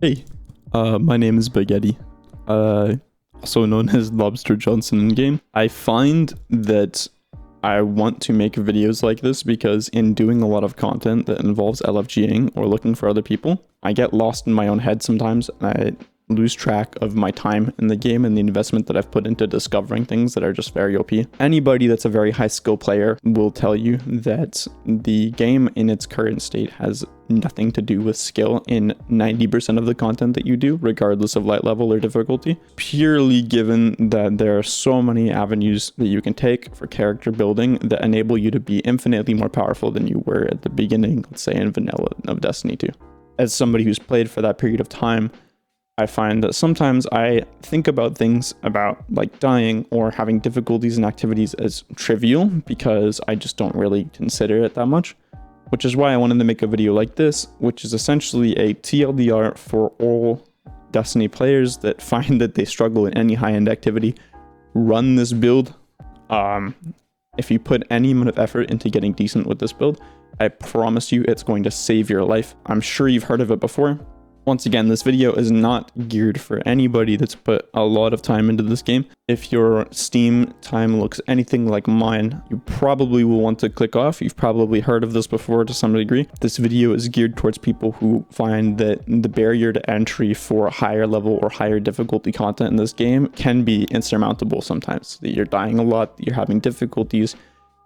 Hey, my name is Spaghetti, also known as Lobster Johnson in game. I find that I want to make videos like this because in doing a lot of content that involves LFGing or looking for other people, I get lost in my own head sometimes and I lose track of my time in the game and the investment that I've put into discovering things that are just very OP. Anybody that's a very high skill player will tell you that the game in its current state has nothing to do with skill in 90% of the content that you do, regardless of light level or difficulty, purely given that there are so many avenues that you can take for character building that enable you to be infinitely more powerful than you were at the beginning, let's say in vanilla of Destiny 2. As somebody who's played for that period of time, I find that sometimes I think about things about like dying or having difficulties in activities as trivial because I just don't really consider it that much, which is why I wanted to make a video like this, which is essentially a TLDR for all Destiny players that find that they struggle in any high-end activity. Run this build. If you put any amount of effort into getting decent with this build, I promise you it's going to save your life. I'm sure you've heard of it before. Once again, this video is not geared for anybody that's put a lot of time into this game. If your Steam time looks anything like mine, you probably will want to click off. You've probably heard of this before to some degree. This video is geared towards people who find that the barrier to entry for higher level or higher difficulty content in this game can be insurmountable sometimes. That you're dying a lot, that you're having difficulties,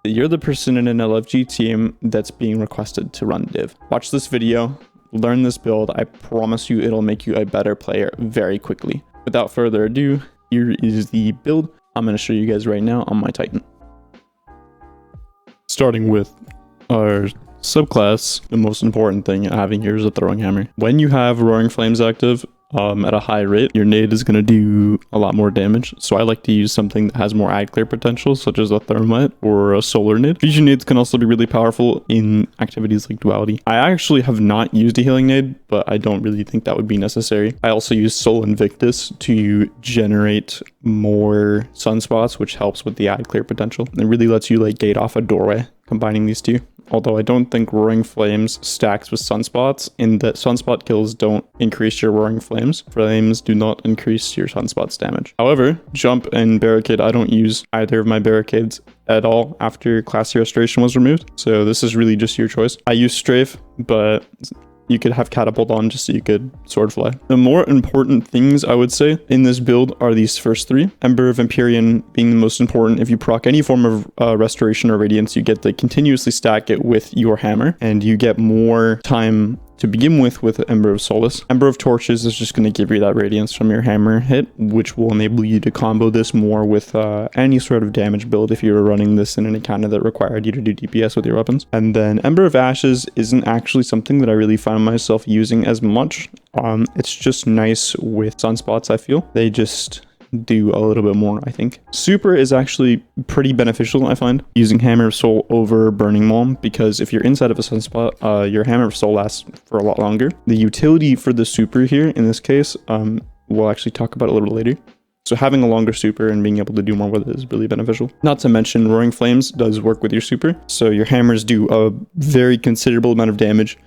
that you're the person in an LFG team that's being requested to run div. Watch this video. Learn this build. I promise you it'll make you a better player very quickly. Without further ado, here is the build I'm going to show you guys right now on my Titan. Starting with our subclass, the most important thing having here is a throwing hammer. When you have Roaring Flames active at a high rate, your nade is going to do a lot more damage. So I like to use something that has more ag clear potential, such as a thermite or a solar nade. Fusion nades can also be really powerful in activities like duality. I actually have not used a healing nade, but I don't really think that would be necessary. I also use Soul Invictus to generate more sunspots, which helps with the ag clear potential. It really lets you like gate off a doorway combining these two. Although I don't think Roaring Flames stacks with Sunspots, in that Sunspot kills don't increase your Roaring Flames. Flames do not increase your Sunspots damage. However, Jump and Barricade, I don't use either of my Barricades at all after Class C Restoration was removed. So this is really just your choice. I use Strafe, but you could have Catapult on just so you could sword fly. The more important things I would say in this build are these first three. Ember of Empyrean being the most important. If you proc any form of Restoration or Radiance, you get to continuously stack it with your hammer and you get more time to begin with Ember of Solace. Ember of Torches is just going to give you that radiance from your hammer hit, which will enable you to combo this more with any sort of damage build if you were running this in an encounter that required you to do DPS with your weapons. And then Ember of Ashes isn't actually something that I really find myself using as much. It's just nice with sunspots, I feel. They just do a little bit more, I think. Super is actually pretty beneficial, I find, using Hammer of Soul over Burning Maul, because if you're inside of a sunspot, your Hammer of Soul lasts for a lot longer. The utility for the super here, in this case, we'll actually talk about a little later. So having a longer super and being able to do more with it is really beneficial. Not to mention Roaring Flames does work with your super, so your hammers do a very considerable amount of damage,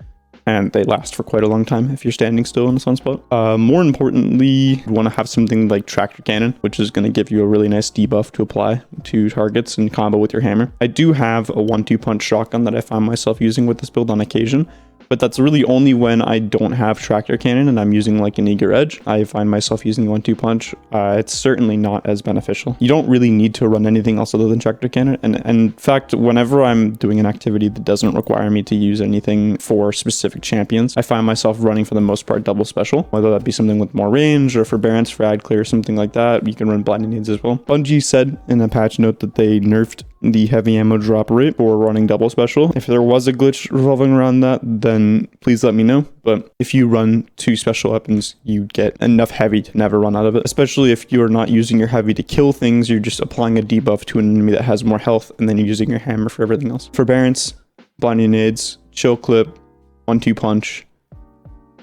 and they last for quite a long time if you're standing still in a sunspot. More importantly, you want to have something like Tractor Cannon, which is going to give you a really nice debuff to apply to targets and combo with your hammer. I do have a 1-2 punch shotgun that I find myself using with this build on occasion, but that's really only when I don't have Tractor Cannon and I'm using like an Eager Edge. I find myself using 1-2 punch. It's certainly not as beneficial. You don't really need to run anything else other than Tractor Cannon. And in fact, whenever I'm doing an activity that doesn't require me to use anything for specific champions, I find myself running for the most part double special, whether that be something with more range or forbearance for ad clear or something like that. You can run blinding nades as well. Bungie said in a patch note that they nerfed the heavy ammo drop rate for running double special. If there was a glitch revolving around that, then please let me know. But if you run 2 special weapons, you get enough heavy to never run out of it. Especially if you're not using your heavy to kill things, you're just applying a debuff to an enemy that has more health, and then you're using your hammer for everything else. Forbearance, blinding nades, chill clip, 1-2 punch,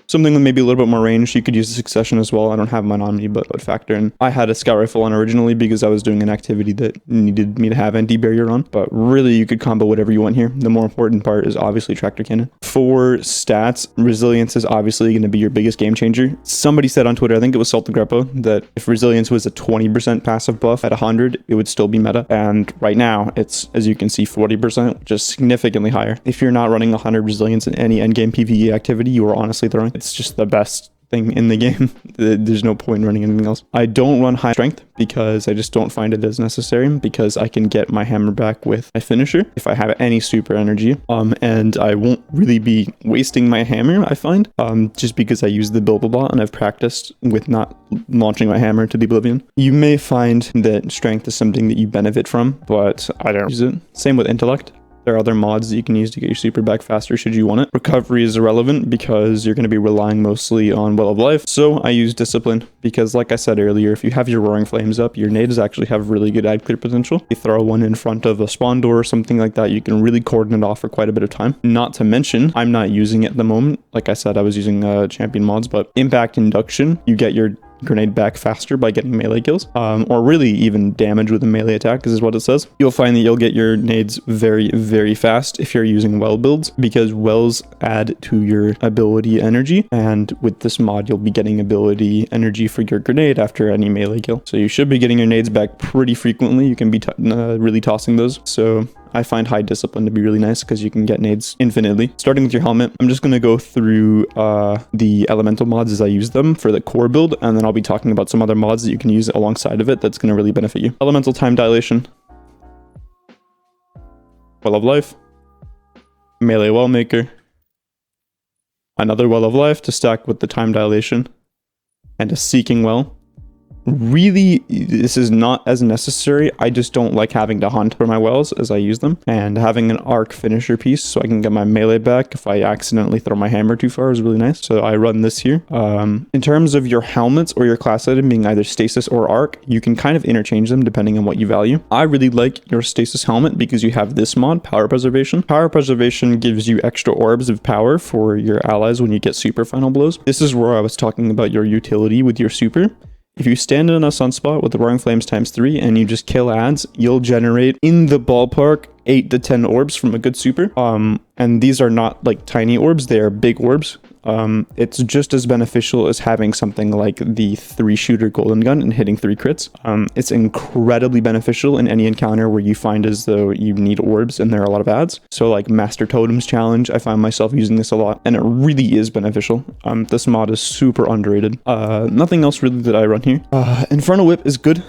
something with maybe a little bit more range, you could use the Succession as well. I don't have mine on me, but would factor in. I had a scout rifle on originally because I was doing an activity that needed me to have anti-barrier on, but really you could combo whatever you want here. The more important part is obviously tractor cannon. For stats, resilience is obviously going to be your biggest game changer. Somebody said on Twitter, I think it was Salt the Greppo, that if resilience was a 20% passive buff at 100, it would still be meta. And right now it's, as you can see, 40%, which is significantly higher. If you're not running 100 resilience in any endgame PvE activity, you are honestly throwing. It's just the best thing in the game. There's no point in running anything else. I don't run high strength because I just don't find it as necessary, because I can get my hammer back with my finisher if I have any super energy, and I won't really be wasting my hammer, I find, just because I use the build a lot and I've practiced with not launching my hammer to the oblivion. You may find that strength is something that you benefit from, but I don't use it. Same with intellect. There are other mods that you can use to get your super back faster should you want it. Recovery is irrelevant because you're going to be relying mostly on Well of Life. So I use Discipline because, like I said earlier, if you have your Roaring Flames up, your nades actually have really good ad clear potential. You throw one in front of a spawn door or something like that, you can really cordon it off for quite a bit of time. Not to mention, I'm not using it at the moment. Like I said, I was using champion mods, but Impact Induction, you get your grenade back faster by getting melee kills, or really even damage with a melee attack, is what it says. You'll find that you'll get your nades very, very fast if you're using well builds, because wells add to your ability energy, and with this mod you'll be getting ability energy for your grenade after any melee kill. So you should be getting your nades back pretty frequently. You can be really tossing those. So I find high discipline to be really nice because you can get nades infinitely. Starting with your helmet, I'm just going to go through the elemental mods as I use them for the core build, and then I'll be talking about some other mods that you can use alongside of it that's going to really benefit you. Elemental time dilation, Well of Life, melee well maker, another Well of Life to stack with the time dilation, and a seeking well. Really, this is not as necessary. I just don't like having to hunt for my wells as I use them, and having an arc finisher piece so I can get my melee back if I accidentally throw my hammer too far is really nice. So I run this here. In terms of your helmets or your class item being either stasis or arc, you can kind of interchange them depending on what you value. I really like your stasis helmet because you have this mod, Power Preservation. Power Preservation gives you extra orbs of power for your allies when you get super final blows. This is where I was talking about your utility with your super. If you stand in a sunspot with the Roaring Flames ×3 and you just kill ads, you'll generate in the ballpark 8 to 10 orbs from a good super. And these are not like tiny orbs, they are big orbs. It's just as beneficial as having something like the 3-shooter golden gun and hitting 3 crits. It's incredibly beneficial in any encounter where you find as though you need orbs and there are a lot of ads. So like Master Totems challenge, I find myself using this a lot, and it really is beneficial. This mod is super underrated. Nothing else really that I run here. Infernal Whip is good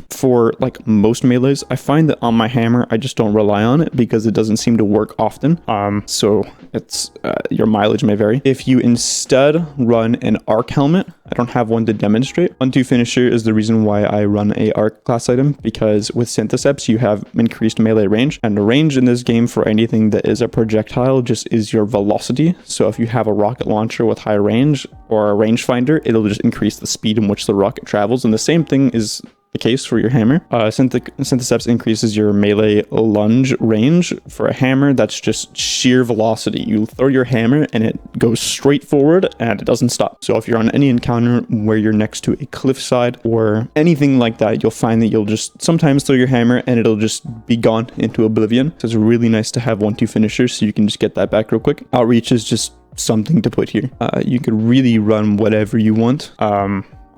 for like most melees. I find that on my hammer, I just don't rely on it because it doesn't seem to work often. So it's your mileage may vary. If you instead run an arc helmet, I don't have one to demonstrate. 1-2 finisher is the reason why I run a arc class item, because with Syntheseps you have increased melee range, and the range in this game for anything that is a projectile just is your velocity. So if you have a rocket launcher with high range or a rangefinder, it'll just increase the speed in which the rocket travels, and the same thing is the case for your hammer. Syntheseps increases your melee lunge range. For a hammer, that's just sheer velocity. You throw your hammer and it goes straight forward and it doesn't stop. So if you're on any encounter where you're next to a cliffside or anything like that, you'll find that you'll just sometimes throw your hammer and it'll just be gone into oblivion. So it's really nice to have 1-2 finishers so you can just get that back real quick. Outreach is just something to put here. You could really run whatever you want.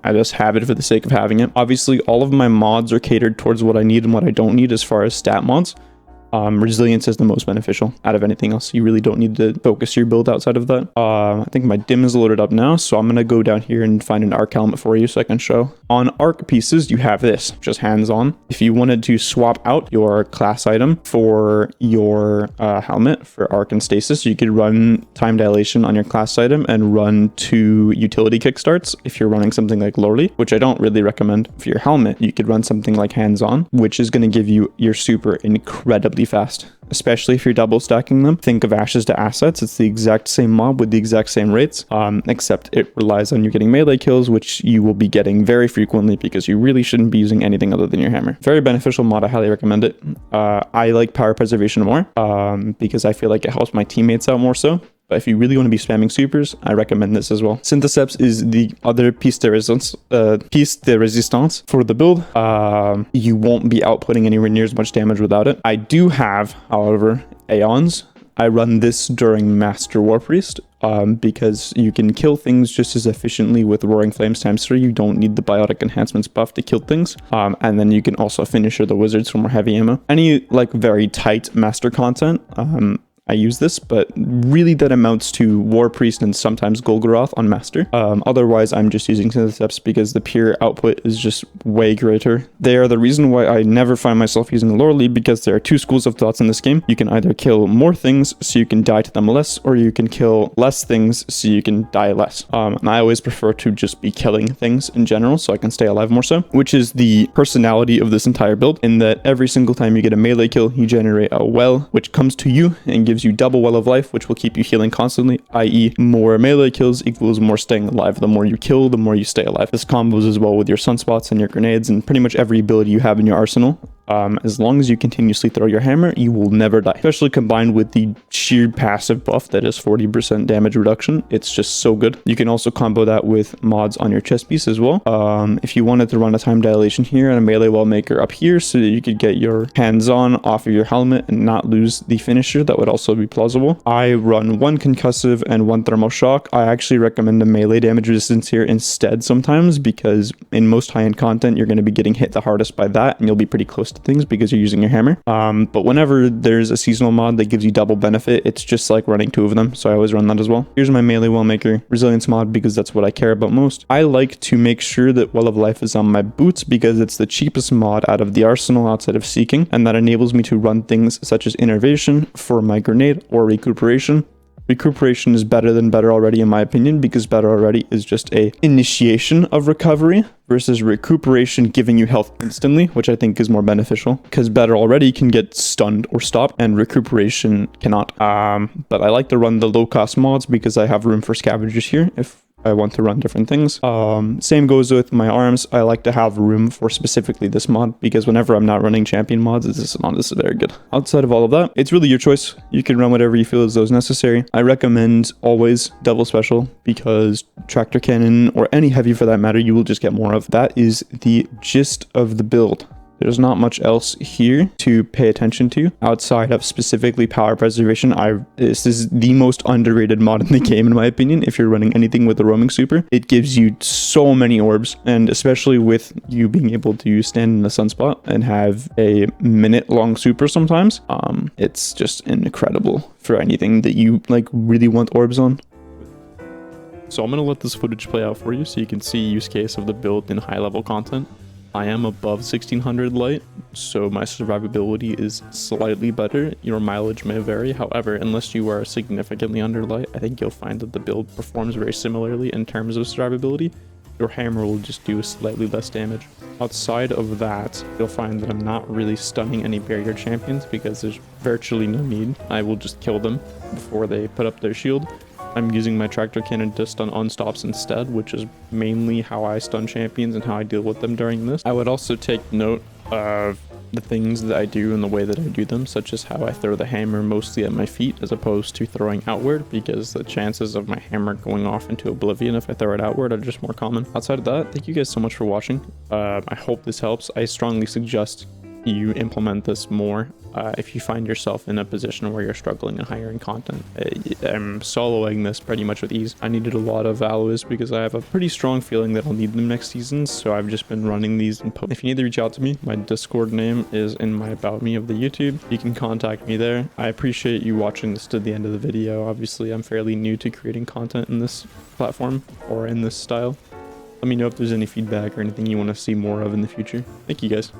I just have it for the sake of having it. Obviously, all of my mods are catered towards what I need and what I don't need as far as stat mods. Resilience is the most beneficial out of anything else. You really don't need to focus your build outside of that. I think my dim is loaded up now, so I'm going to go down here and find an arc helmet for you so I can show. On arc pieces, you have this, just hands-on. If you wanted to swap out your class item for your helmet for arc and stasis, you could run time dilation on your class item and run 2 utility kickstarts if you're running something like Lorely, which I don't really recommend. For your helmet, you could run something like hands-on, which is going to give you your super incredibly fast, especially if you're double stacking them. Think of Ashes to Assets. It's the exact same mob with the exact same rates, except it relies on you getting melee kills, which you will be getting very frequently because you really shouldn't be using anything other than your hammer. Very beneficial mod. I highly recommend it. I like Power Preservation more because I feel like it helps my teammates out more so. But if you really want to be spamming supers, I recommend this as well. Syntheseps is the other piece de resistance for the build. You won't be outputting anywhere near as much damage without it. I do have, however, Aeons. I run this during Master War Priest because you can kill things just as efficiently with Roaring Flames times 3. You don't need the Biotic Enhancements buff to kill things. And then you can also finisher the wizards for more heavy ammo. Any like very tight Master content, I use this, but really that amounts to War Priest and sometimes Golgoroth on Master. Otherwise, I'm just using Syntheseps because the pure output is just way greater. They are the reason why I never find myself using Lore Lead, because there are two schools of thoughts in this game. You can either kill more things so you can die to them less, or you can kill less things so you can die less. And I always prefer to just be killing things in general so I can stay alive more so, which is the personality of this entire build, in that every single time you get a melee kill, you generate a well, which comes to you and gives you double well of life, which will keep you healing constantly, i.e. more melee kills equals more staying alive. The more you kill, the more you stay alive. This combos as well with your sunspots and your grenades and pretty much every ability you have in your arsenal. As long as you continuously throw your hammer, you will never die. Especially combined with the sheer passive buff that is 40% damage reduction. It's just so good. You can also combo that with mods on your chest piece as well. If you wanted to run a time dilation here and a melee wall maker up here so that you could get your hands on off of your helmet and not lose the finisher, that would also be plausible. I run 1 concussive and 1 thermal shock. I actually recommend a melee damage resistance here instead sometimes, because in most high-end content, you're going to be getting hit the hardest by that, and you'll be pretty close to things because you're using your hammer. But whenever there's a seasonal mod that gives you double benefit, it's just like running 2 of them, so I always run that as well. Here's my melee well maker resilience mod, because that's what I care about most. I like to make sure that Well of Life is on my boots because it's the cheapest mod out of the arsenal outside of Seeking, and that enables me to run things such as Innervation for my grenade or Recuperation. Recuperation is better than Better Already in my opinion, because Better Already is just a initiation of recovery versus Recuperation giving you health instantly, which I think is more beneficial, because Better Already can get stunned or stopped and Recuperation cannot. But I like to run the low cost mods because I have room for scavengers here if I want to run different things. Same goes with my arms. I like to have room for specifically this mod, because whenever I'm not running champion mods, this mod is very good. Outside of all of that, it's really your choice. You can run whatever you feel as though is necessary. I recommend always Devil Special, because Tractor Cannon, or any heavy for that matter, you will just get more of. That is the gist of the build. There's not much else here to pay attention to outside of specifically power preservation. This is the most underrated mod in the game, in my opinion. If you're running anything with a roaming super, it gives you so many orbs, and especially with you being able to stand in the sunspot and have a minute-long super sometimes, it's just incredible for anything that you like really want orbs on. So I'm gonna let this footage play out for you so you can see use case of the build in high-level content. I am above 1600 light, so my survivability is slightly better. Your mileage may vary, however, unless you are significantly under light, I think you'll find that the build performs very similarly in terms of survivability. Your hammer will just do slightly less damage. Outside of that, you'll find that I'm not really stunning any barrier champions because there's virtually no need. I will just kill them before they put up their shield. I'm using my Tractor Cannon to stun unstops instead, which is mainly how I stun champions and how I deal with them during this. I would also take note of the things that I do and the way that I do them, such as how I throw the hammer mostly at my feet as opposed to throwing outward, because the chances of my hammer going off into oblivion if I throw it outward are just more common. Outside of that, thank you guys so much for watching. I hope this helps. I strongly suggest you implement this more if you find yourself in a position where you're struggling in higher end content. I'm soloing this pretty much with ease. I needed a lot of alloys because I have a pretty strong feeling that I'll need them next season, so I've just been running these in post. If you need to reach out to me, my Discord name is in my about me of the YouTube. You can contact me there. I appreciate you watching this to the end of the video. Obviously, I'm fairly new to creating content in this platform or in this style. Let me know if there's any feedback or anything you want to see more of in the future. Thank you guys.